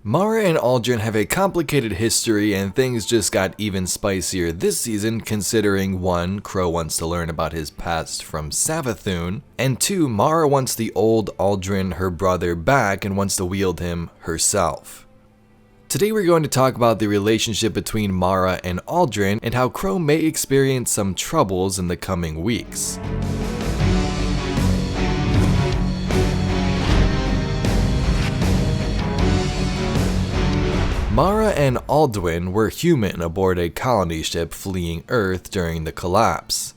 Mara and Aldrin have a complicated history, and things just got even spicier this season considering 1. Crow wants to learn about his past from Savathun, and 2. Mara wants the old Aldrin, her brother, back and wants to wield him herself. Today we're going to talk about the relationship between Mara and Aldrin and how Crow may experience some troubles in the coming weeks. Mara and Aldrin were human aboard a colony ship fleeing Earth during the collapse.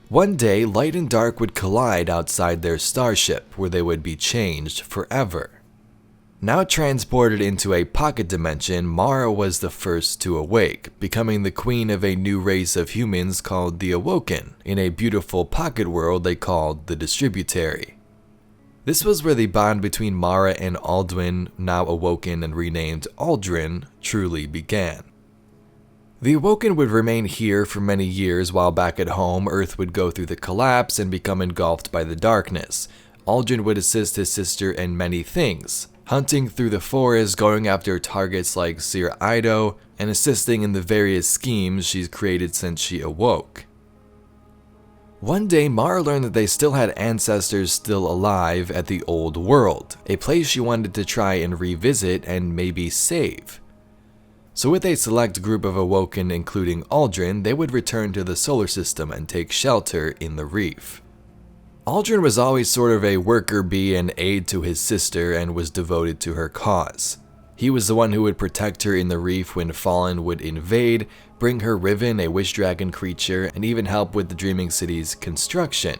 One day, light and dark would collide outside their starship, where they would be changed forever. Now transported into a pocket dimension, Mara was the first to awake, becoming the queen of a new race of humans called the Awoken, in a beautiful pocket world they called the Distributary. This was where the bond between Mara and Aldrin, now awoken and renamed Aldrin, truly began. The Awoken would remain here for many years while back at home Earth would go through the collapse and become engulfed by the darkness. Aldrin would assist his sister in many things, hunting through the forest, going after targets like Sir Ido, and assisting in the various schemes she's created since she awoke. One day, Mara learned that they still had ancestors still alive at the old world, a place she wanted to try and revisit and maybe save. So with a select group of Awoken including Aldrin, they would return to the solar system and take shelter in the reef. Aldrin was always sort of a worker bee and aide to his sister and was devoted to her cause. He was the one who would protect her in the reef when Fallen would invade, bring her Riven, a wish dragon creature, and even help with the Dreaming City's construction.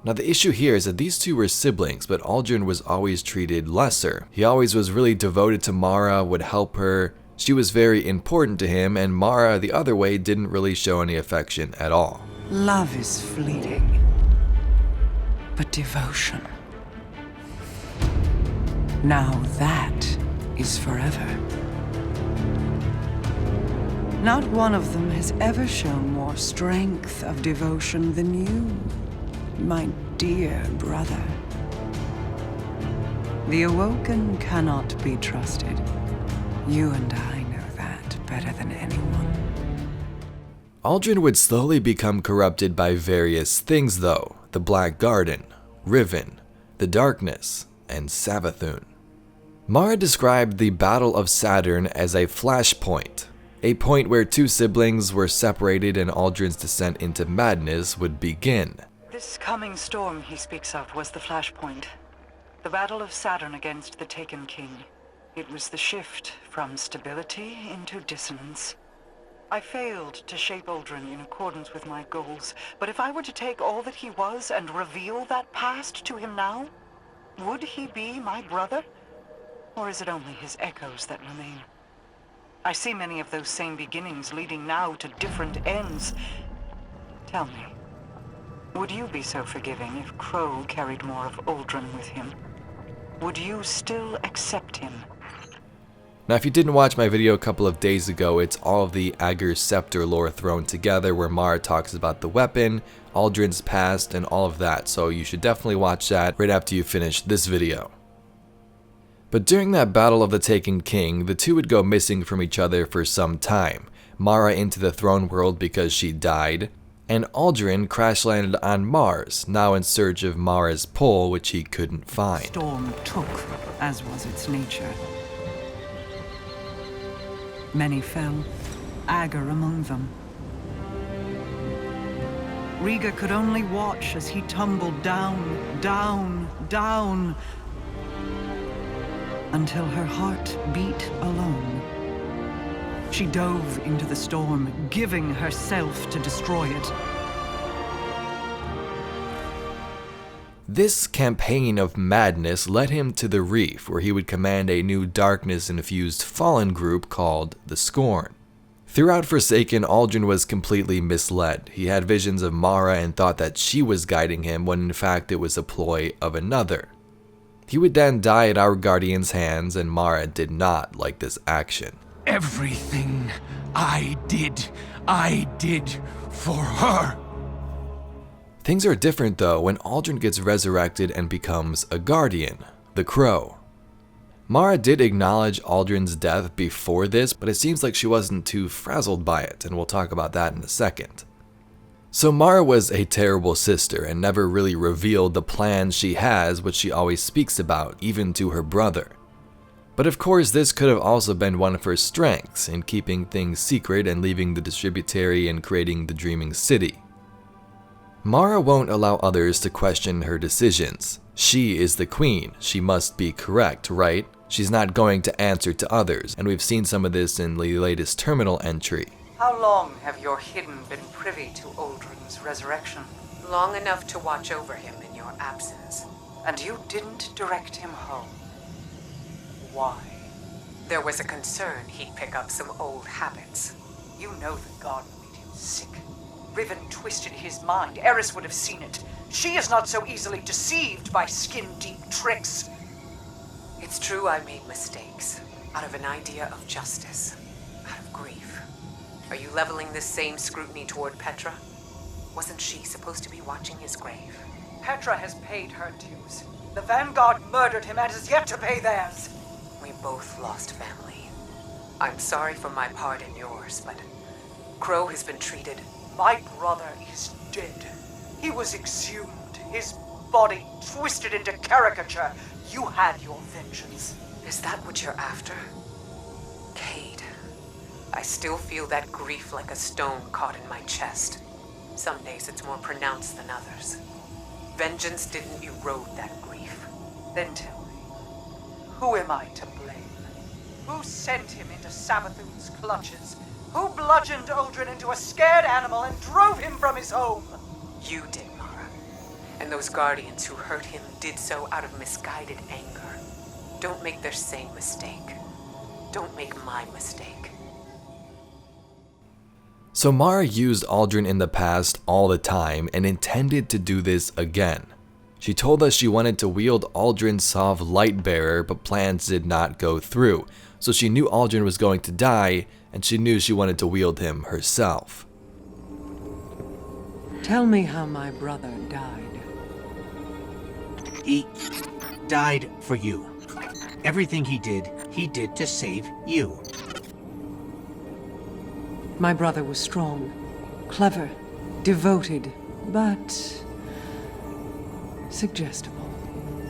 Now the issue here is that these two were siblings, but Aldrin was always treated lesser. He always was really devoted to Mara, would help her. She was very important to him, and Mara, the other way, didn't really show any affection at all. Love is fleeting, but devotion, now that is forever. Not one of them has ever shown more strength of devotion than you, my dear brother. The Awoken cannot be trusted. You and I know that better than anyone. Aldrin would slowly become corrupted by various things though: the Black Garden, Riven, the Darkness, and Savathun. Mara described the Battle of Saturn as a flashpoint, a point where two siblings were separated and Aldrin's descent into madness would begin. This coming storm he speaks of was the flashpoint. The Battle of Saturn against the Taken King. It was the shift from stability into dissonance. I failed to shape Uldren in accordance with my goals, but if I were to take all that he was and reveal that past to him now, would he be my brother? Or is it only his echoes that remain? I see many of those same beginnings leading now to different ends. Tell me, would you be so forgiving if Crow carried more of Uldren with him? Would you still accept him? Now if you didn't watch my video a couple of days ago, it's all of the Ager's Scepter lore thrown together where Mara talks about the weapon, Aldrin's past, and all of that, so you should definitely watch that right after you finish this video. But during that Battle of the Taken King, the two would go missing from each other for some time. Mara into the throne world because she died, and Aldrin crash landed on Mars, now in search of Mara's pole, which he couldn't find. Storm took, as was its nature. Many fell, Ager among them. Riga could only watch as he tumbled down, down, down, until her heart beat alone. She dove into the storm, giving herself to destroy it. This campaign of madness led him to the reef, where he would command a new darkness-infused fallen group called the Scorn. Throughout Forsaken, Aldrin was completely misled. He had visions of Mara and thought that she was guiding him when in fact it was a ploy of another. He would then die at our Guardian's hands, and Mara did not like this action. Everything I did for her. Things are different though when Aldrin gets resurrected and becomes a Guardian, the Crow. Mara did acknowledge Aldrin's death before this, but it seems like she wasn't too frazzled by it, and we'll talk about that in a second. So Mara was a terrible sister and never really revealed the plans she has, which she always speaks about, even to her brother. But of course, this could have also been one of her strengths in keeping things secret and leaving the distributary and creating the Dreaming City. Mara won't allow others to question her decisions. She is the queen. She must be correct, right? She's not going to answer to others, and we've seen some of this in the latest terminal entry. How long have your hidden been privy to Uldren's resurrection? Long enough to watch over him in your absence. And you didn't direct him home. Why? There was a concern he'd pick up some old habits. You know the garden made him sick. Riven twisted his mind. Eris would have seen it. She is not so easily deceived by skin-deep tricks. It's true I made mistakes. Out of an idea of justice. Out of grief. Are you leveling this same scrutiny toward Petra? Wasn't she supposed to be watching his grave? Petra has paid her dues. The Vanguard murdered him and is yet to pay theirs. We both lost family. I'm sorry for my part in yours, but Crow has been treated. My brother is dead. He was exhumed, his body twisted into caricature. You had your vengeance. Is that what you're after? Cade, I still feel that grief like a stone caught in my chest. Some days it's more pronounced than others. Vengeance didn't erode that grief. Then tell me, who am I to blame? Who sent him into Savathun's clutches? Who bludgeoned Uldren into a scared animal and drove him from his home? You did, Mara. And those guardians who hurt him did so out of misguided anger. Don't make their same mistake. Don't make my mistake. So Mara used Aldrin in the past all the time and intended to do this again. She told us she wanted to wield Aldrin's Sov Lightbearer, but plans did not go through. So she knew Aldrin was going to die, and she knew she wanted to wield him herself. Tell me how my brother died. He died for you. Everything he did to save you. My brother was strong, clever, devoted, but suggestible.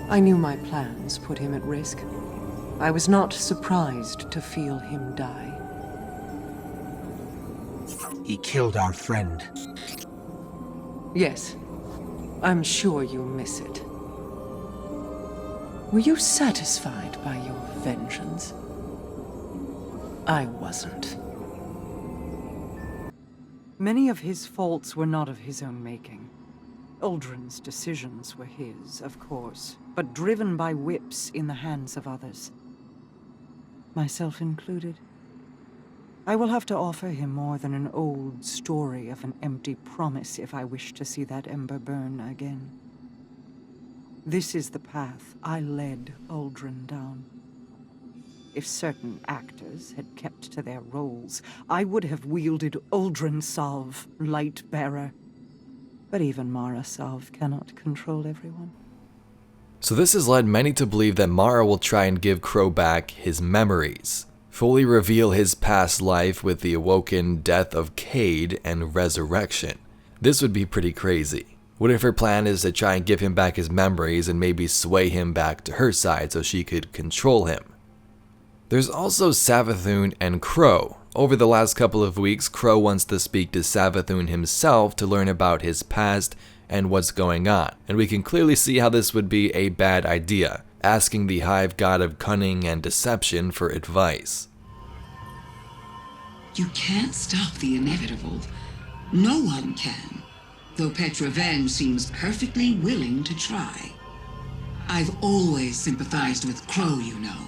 I knew my plans put him at risk. I was not surprised to feel him die. He killed our friend. Yes, I'm sure you miss it. Were you satisfied by your vengeance? I wasn't. Many of his faults were not of his own making. Aldrin's decisions were his, of course, but driven by whips in the hands of others. Myself included. I will have to offer him more than an old story of an empty promise if I wish to see that ember burn again. This is the path I led Aldrin down. If certain actors had kept to their roles, I would have wielded Uldren Sov, Lightbearer. But even Mara Sov cannot control everyone. So this has led many to believe that Mara will try and give Crow back his memories, fully reveal his past life with the awoken death of Cade and resurrection. This would be pretty crazy. What if her plan is to try and give him back his memories and maybe sway him back to her side so she could control him? There's also Savathun and Crow. Over the last couple of weeks, Crow wants to speak to Savathun himself to learn about his past and what's going on, and we can clearly see how this would be a bad idea, asking the Hive God of Cunning and Deception for advice. You can't stop the inevitable. No one can, though Petra Van seems perfectly willing to try. I've always sympathized with Crow, you know.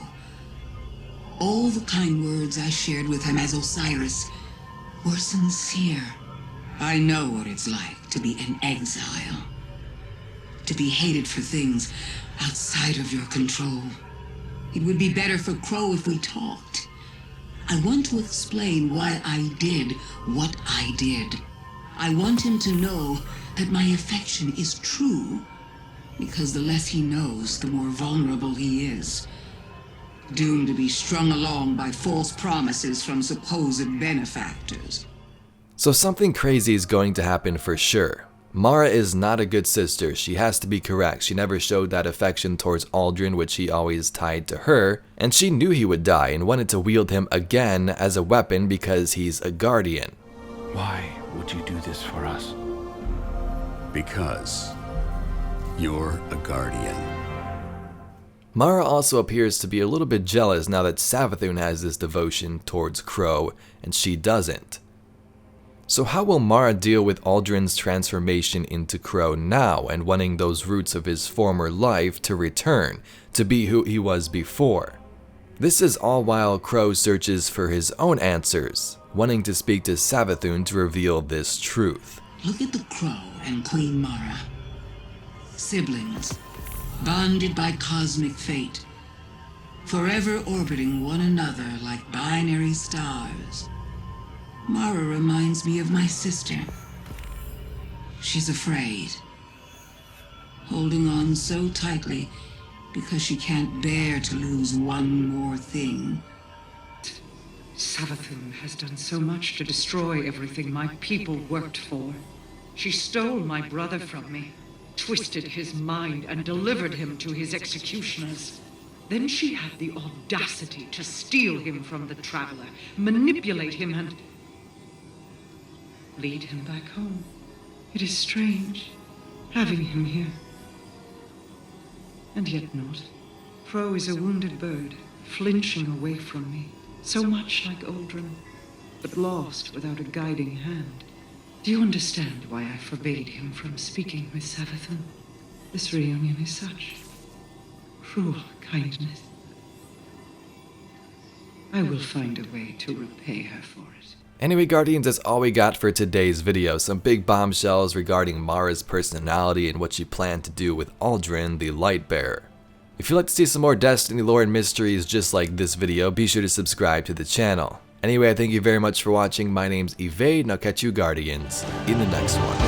All the kind words I shared with him as Osiris were sincere. I know what it's like to be an exile. To be hated for things outside of your control. It would be better for Crow if we talked. I want to explain why I did what I did. I want him to know that my affection is true, because the less he knows, the more vulnerable he is. doomed to be strung along by false promises from supposed benefactors. So something crazy is going to happen for sure. Mara is not a good sister, she has to be correct. She never showed that affection towards Aldrin which he always tied to her, and she knew he would die and wanted to wield him again as a weapon because he's a guardian. Why would you do this for us? Because you're a guardian. Mara also appears to be a little bit jealous now that Savathun has this devotion towards Crow and she doesn't. So how will Mara deal with Aldrin's transformation into Crow now and wanting those roots of his former life to return to be who he was before? This is all while Crow searches for his own answers, wanting to speak to Savathun to reveal this truth. Look at the Crow and Queen Mara. Siblings, bonded by cosmic fate, forever orbiting one another like binary stars. Mara reminds me of my sister. She's afraid, holding on so tightly because she can't bear to lose one more thing. Savathun has done so much to destroy everything my people worked for. She stole my brother from me, twisted his mind, and delivered him to his executioners. Then she had the audacity to steal him from the Traveler, manipulate him, and lead him back home. It is strange, having him here. And yet not. Crow is a wounded bird, flinching away from me, so much like Aldrin, but lost without a guiding hand. Do you understand why I forbade him from speaking with Savathun? This reunion is such cruel kindness. I will find a way to repay her for it. Anyway, Guardians, that's all we got for today's video. Some big bombshells regarding Mara's personality and what she planned to do with Aldrin, the Lightbearer. If you'd like to see some more Destiny lore and mysteries just like this video, be sure to subscribe to the channel. Anyway, I thank you very much for watching. My name's Evade, and I'll catch you, Guardians, in the next one.